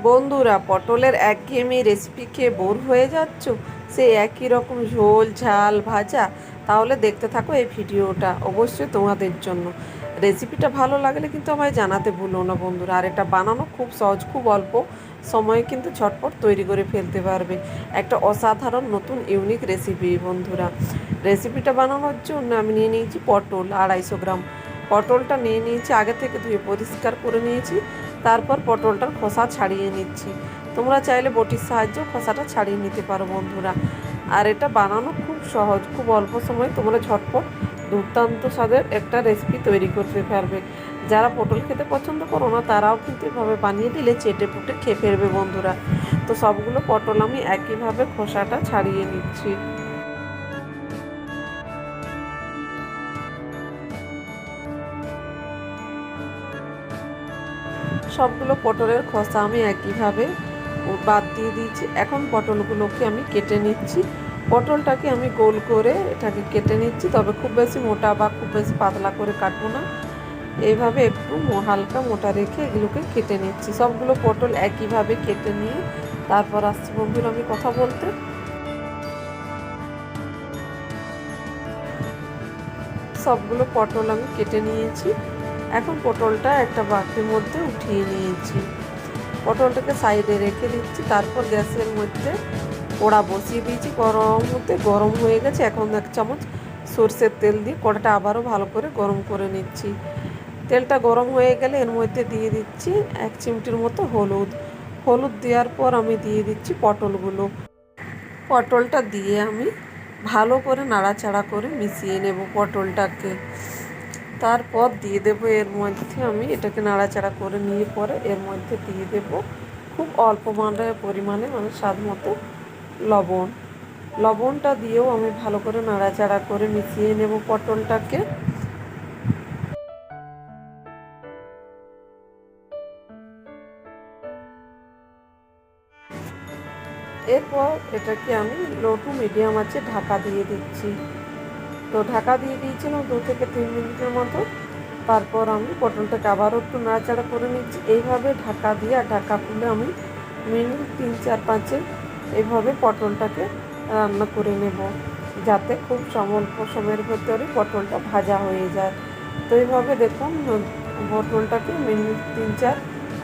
বন্ধুরা, পটলের একঘেয়েমি রেসিপি খেয়ে বোর হয়ে যাচ্ছ? সেই একই রকম ঝোল ঝাল ভাজা? তাহলে দেখতে থাকো এই ভিডিওটা, অবশ্যই তোমাদের জন্য। রেসিপিটা ভালো লাগলে কিন্তু আমায় জানাতে ভুলো না বন্ধুরা। আর এটা বানানো খুব সহজ, খুব অল্প সময়ে কিন্তু ঝটপট তৈরি করে ফেলতে পারবে। একটা অসাধারণ নতুন ইউনিক রেসিপি বন্ধুরা। রেসিপিটা বানানোর জন্য আমি নিয়ে নিয়েছি পটল 250 গ্রাম। পটলটা নিয়ে নিয়েছি, আগে থেকে ধুয়ে পরিষ্কার করে নিয়েছি। তারপর পটলটার খোসা ছাড়িয়ে নিচ্ছি। তোমরা চাইলে বটির সাহায্যেও খোসাটা ছাড়িয়ে নিতে পারো বন্ধুরা। আর এটা বানানো খুব সহজ, খুব অল্প সময় তোমরা ঝটপট দুর্দান্ত স্বাদের একটা রেসিপি তৈরি করতে পারবে। যারা পটল খেতে পছন্দ করো না তারাও কিন্তু এভাবে বানিয়ে দিলে চেটে পুটে খেয়ে ফেলবে বন্ধুরা। তো সবগুলো পটল আমি একইভাবে খোসাটা ছাড়িয়ে নিচ্ছি। সবগুলো পটলের খোসা আমি একইভাবে বাদ দিয়ে দিয়েছি। এখন পটলগুলোকে আমি কেটে নিচ্ছি। পটলটাকে আমি গোল করে এটাকে কেটে নিচ্ছি, তবে খুব বেশি মোটা বা খুব বেশি পাতলা করে কাটবো না। এইভাবে একটু হালকা মোটা রেখে এগুলোকে কেটে নিচ্ছি। সবগুলো পটল একইভাবে কেটে নিয়ে তারপর আসছি বন্ধুরা আমি কথা বলতে। সবগুলো পটল আমি কেটে নিয়েছি। এখন পটলটা একটা বাটির মধ্যে উঠিয়ে নিয়েছি। পটলটাকে সাইডে রেখে দিচ্ছি। তারপর গ্যাসের মধ্যে কড়া বসিয়ে দিয়েছি, গরম হয়ে গেছে। এখন 1 চামচ সরষের তেল দিয়ে কড়াটা আবারও ভালো করে গরম করে নিচ্ছি। তেলটা গরম হয়ে গেলে এর মধ্যে দিয়ে দিচ্ছি 1 চিমটির মতো হলুদ। হলুদ দেওয়ার পর আমি দিয়ে দিচ্ছি পটলগুলো। পটলটা দিয়ে আমি ভালো করে নাড়াচাড়া করে মিশিয়ে নেব পটলটাকে। তারপর দিয়ে দেবো এর মধ্যে, আমি এটাকে নাড়াচাড়া করে নিয়ে পরে এর মধ্যে দিয়ে দেবো খুব অল্প পরিমাণে মানে স্বাদ মতো লবণ। লবণটা দিয়েও আমি ভালো করে নাড়াচাড়া করে মিশিয়ে নেব পটলটাকে। এরপর এটাকে আমি লো টু মিডিয়াম আঁচে ঢাকা দিয়ে দিচ্ছি। তো ঢাকা দিয়ে দিয়েছিলাম 2 থেকে 3 মিনিটের মতো। তারপর আমি পটলটাকে আবারও একটু নাড়াচাড়া করে নিচ্ছি। এইভাবে ঢাকা দিয়ে আর ঢাকা খুলে আমি মিনিট 3-4-5 এইভাবে পটলটাকে রান্না করে নেব, যাতে খুব অল্প সময়ের ভেতরে পটলটা ভাজা হয়ে যায়। তো এইভাবে দেখুন পটলটাকে মিনিট 3-4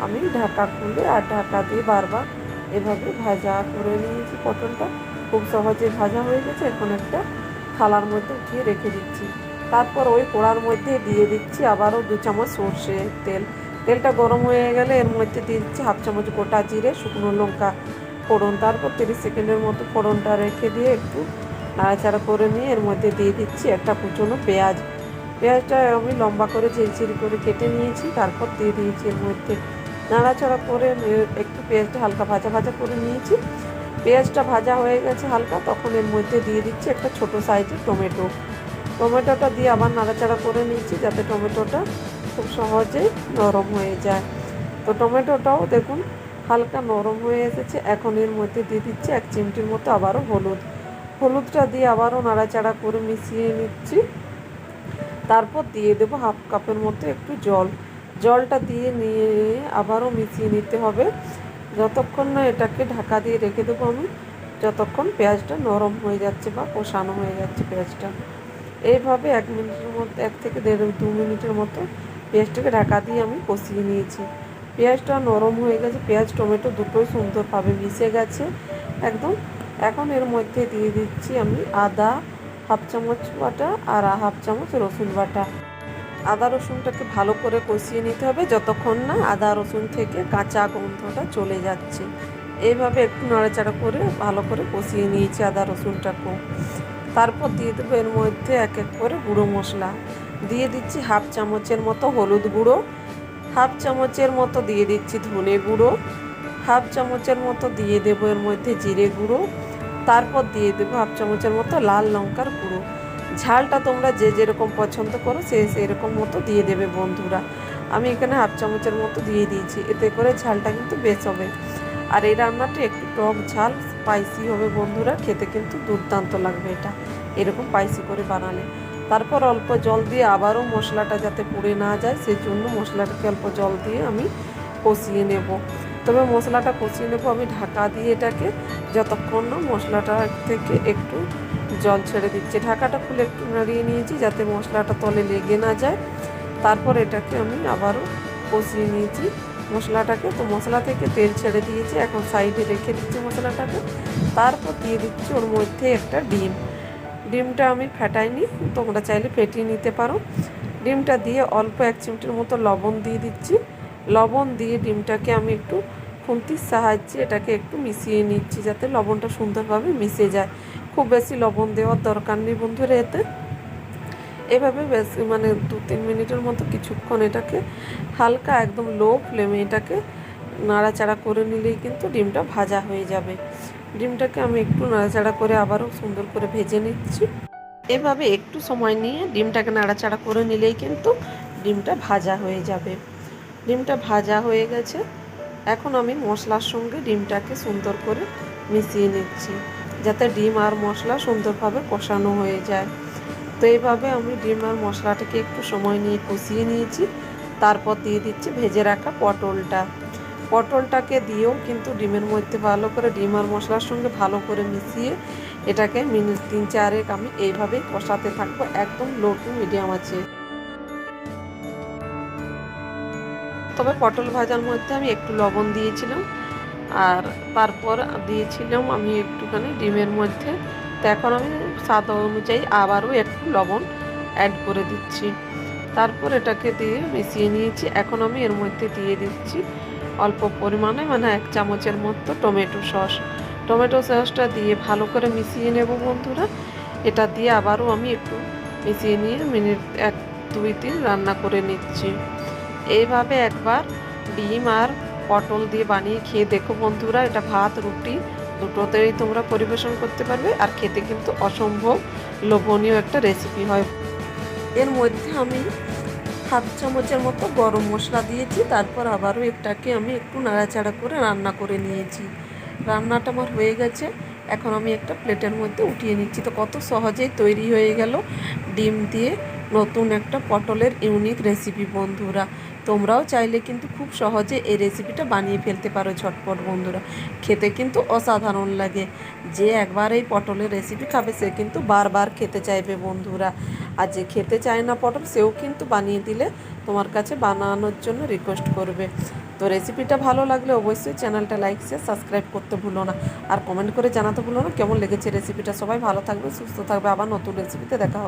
আমি ঢাকা খুলে আর ঢাকা দিয়ে বারবার এভাবে ভাজা করে নিয়েছি। পটলটা খুব সহজে ভাজা হয়ে গেছে। এখন একটা থালার মধ্যে উঠিয়ে রেখে দিচ্ছি। তারপর ওই কড়ার মধ্যে দিয়ে দিচ্ছি আবারও 2 চামচ সর্ষের তেল। তেলটা গরম হয়ে গেলে এর মধ্যে দিয়ে দিচ্ছি 1/2 চামচ গোটা জিরে, শুকনো লঙ্কা ফোড়ন। তারপর 30 সেকেন্ডের মতো ফোড়নটা রেখে দিয়ে একটু নাড়াচাড়া করে নিয়ে এর মধ্যে দিয়ে দিচ্ছি একটা কুচনো পেঁয়াজ। পেঁয়াজটা আমি লম্বা করে ঝিরিঝিরি করে কেটে নিয়েছি। তারপর দিয়ে দিয়েছি এর মধ্যে, নাড়াচাড়া করে একটু পেঁয়াজটা হালকা ভাজা ভাজা করে নিয়েছি। পেঁয়াজটা ভাজা হয়ে গেছে হালকা, তখন এর মধ্যে দিয়ে দিচ্ছি একটা ছোট সাইজের টমেটো। টমেটোটা দিয়ে আবার নাড়াচাড়া করে নিচ্ছি যাতে টমেটোটা খুব সহজেই নরম হয়ে যায়। তো টমেটোটাও দেখুন হালকা নরম হয়ে এসেছে। এখন এর মধ্যে দিয়ে দিচ্ছি 1 চিমটির মতো আবারও হলুদ। হলুদটা দিয়ে আবারও নাড়াচাড়া করে মিশিয়ে নিচ্ছি। তারপর দিয়ে দেবো 1/2 কাপের মতো একটু জল। জলটা দিয়ে নিয়ে আবারও মিশিয়ে নিতে হবে যতক্ষণ না এটাকে ঢাকা দিয়ে রেখে দেবো আমি, যতক্ষণ পেঁয়াজটা নরম হয়ে যাচ্ছে বা কষানো হয়ে যাচ্ছে পেঁয়াজটা। এইভাবে 1 মিনিটের মতো, 1 থেকে 2 মিনিটের মতো পেঁয়াজটাকে ঢাকা দিয়ে আমি কষিয়ে নিয়েছি। পেঁয়াজটা নরম হয়ে গেছে, পেঁয়াজ টমেটো দুটোই সুন্দরভাবে মিশে গেছে একদম। এখন এর মধ্যে দিয়ে দিচ্ছি আমি আদা 1/2 চামচ বাটা আর 1/2 চামচ রসুন বাটা। আদা রসুনটাকে ভালো করে কষিয়ে নিতে হবে যতক্ষণ না আদা রসুন থেকে কাঁচা গন্ধটা চলে যাচ্ছে। এইভাবে একটু নাড়াচাড়া করে ভালো করে কষিয়ে নিয়েছি আদা রসুনটাকেও। তারপর দিয়ে দেবো এর মধ্যে এক এক করে গুঁড়ো মশলা। দিয়ে দিচ্ছি 1/2 চামচের মতো হলুদ গুঁড়ো, 1/2 চামচের মতো দিয়ে দিচ্ছি ধনে গুঁড়ো, 1/2 চামচের মতো দিয়ে দেবো এর মধ্যে জিরে গুঁড়ো। তারপর দিয়ে দেবো 1/2 চামচের মতো লাল লঙ্কার গুঁড়ো। ঝালটা তোমরা যে যেরকম পছন্দ করো সেরকম মতো দিয়ে দেবে বন্ধুরা। আমি এখানে 1/2 চামচের মতো দিয়ে দিয়েছি, এতে করে ঝালটা কিন্তু বেশ হবে। আর এই রান্নাটা একটু টক ঝাল স্পাইসি হবে বন্ধুরা, খেতে কিন্তু দুর্দান্ত লাগবে এটা এরকম স্পাইসি করে বানালে। তারপর অল্প জল দিয়ে আবারও মশলাটা যাতে পুড়ে না যায় সেজন্য মশলাটাকে অল্প জল দিয়ে আমি কষিয়ে নেব। তবে মশলাটা কষিয়ে নেবো আমি ঢাকা দিয়ে এটাকে, যতক্ষণ না মশলাটা থেকে একটু জল ছেড়ে দিচ্ছি। ঢাকাটা খুলে একটু নাড়িয়ে নিয়েছি যাতে মশলাটা তলে লেগে না যায়। তারপর এটাকে আমি আবারও কষিয়ে নিয়েছি মশলাটাকে। তো মশলা থেকে তেল ছেড়ে দিয়েছি, এখন সাইডে রেখে দিচ্ছি মশলাটাকে। তারপর দিয়ে দিচ্ছি ওর মধ্যে একটা ডিমটা আমি ফাটাইনি, তোমরা চাইলে ফেটিয়ে নিতে পারো। ডিমটা দিয়ে অল্প 1 চিমটির মতো লবণ দিয়ে দিচ্ছি। লবণ দিয়ে ডিমটাকে আমি একটু খুন্তির সাহায্যে এটাকে একটু মিশিয়ে নিচ্ছি যাতে লবণটা সুন্দরভাবে মিশে যায়। খুব বেশি লবণ দেওয়ার দরকার নেই বন্ধুরা এতে। এভাবে বেশি 2-3 মিনিটের মতো কিছুক্ষণ এটাকে হালকা একদম লো ফ্লেমে এটাকে নাড়াচাড়া করে নিলেই কিন্তু ডিমটা ভাজা হয়ে যাবে। ডিমটাকে আমি একটু নাড়াচাড়া করে আবারও সুন্দর করে ভেজে নিচ্ছি। এভাবে একটু সময় নিয়ে ডিমটাকে নাড়াচাড়া করে নিলেই কিন্তু ডিমটা ভাজা হয়ে যাবে। ডিমটা ভাজা হয়ে গেছে, এখন আমি মশলার সঙ্গে ডিমটাকে সুন্দর করে মিশিয়ে নিচ্ছি যাতে ডিম আর মশলা সুন্দরভাবে কষানো হয়ে যায়। তো এইভাবে আমি ডিম আর মশলাটাকে একটু সময় নিয়ে কষিয়ে নিয়েছি। তারপর দিয়ে দিচ্ছি ভেজে রাখা পটলটাকে দিয়েও কিন্তু ডিমের মধ্যে ভালো করে ডিম আর মশলার সঙ্গে ভালো করে মিশিয়ে এটাকে মিনিট 3-4 আমি এইভাবেই কষাতে থাকবো একদম লো টু মিডিয়াম আছে। তবে পটল ভাজার মধ্যে আমি একটু লবণ দিয়েছিলাম, আর তারপর দিয়েছিলাম আমি একটুখানি ডিমের মধ্যে। তো এখন আমি স্বাদ অনুযায়ী আবারও একটু লবণ অ্যাড করে দিচ্ছি। তারপর এটাকে দিয়ে মিশিয়ে নিয়েছি। এখন আমি এর মধ্যে দিয়ে দিচ্ছি অল্প পরিমাণে 1 চামচের মতো টমেটো সসটা দিয়ে ভালো করে মিশিয়ে নেব বন্ধুরা। এটা দিয়ে আবারও আমি একটু মিশিয়ে নিয়ে মিনিট 1-2-3 রান্না করে নিচ্ছি। এইভাবে একবার ডিম আর পটল দিয়ে বানিয়ে খেয়ে দেখো বন্ধুরা। এটা ভাত রুটি দুটোতেই তোমরা পরিবেশন করতে পারবে, আর খেতে কিন্তু অসম্ভব লোভনীয় একটা রেসিপি হয়। এর মধ্যে আমি 1/2 চামচের মতো গরম মশলা দিয়েছি। তারপর আবারও এটাকে আমি একটু নাড়াচাড়া করে রান্না করে নিয়েছি। রান্নাটা আমার হয়ে গেছে, এখন আমি একটা প্লেটের মধ্যে উঠিয়ে নিচ্ছি। তো কত সহজেই তৈরি হয়ে গেল ডিম দিয়ে নতুন একটা পটলের ইউনিক রেসিপি বন্ধুরা। তোমরাও চাইলে কিন্তু খুব সহজে এই রেসিপিটা বানিয়ে ফেলতে পারো ঝটপট বন্ধুরা। খেতে কিন্তু অসাধারণ লাগে। যে একবার এই পটলের রেসিপি খাবে সে কিন্তু বারবার খেতে চাইবে বন্ধুরা। আর যে খেতে চায় না পটল সেও কিন্তু বানিয়ে দিলে তোমার কাছে বানানোর জন্য রিকোয়েস্ট করবে। তো রেসিপিটা ভালো লাগলে অবশ্যই চ্যানেলটা লাইক শেয়ার সাবস্ক্রাইব করতে ভুলো না, আর কমেন্ট করে জানাতে ভুলো না কেমন লেগেছে রেসিপিটা। সবাই ভালো থাকবে, সুস্থ থাকবে, আবার নতুন রেসিপিতে দেখা হবে।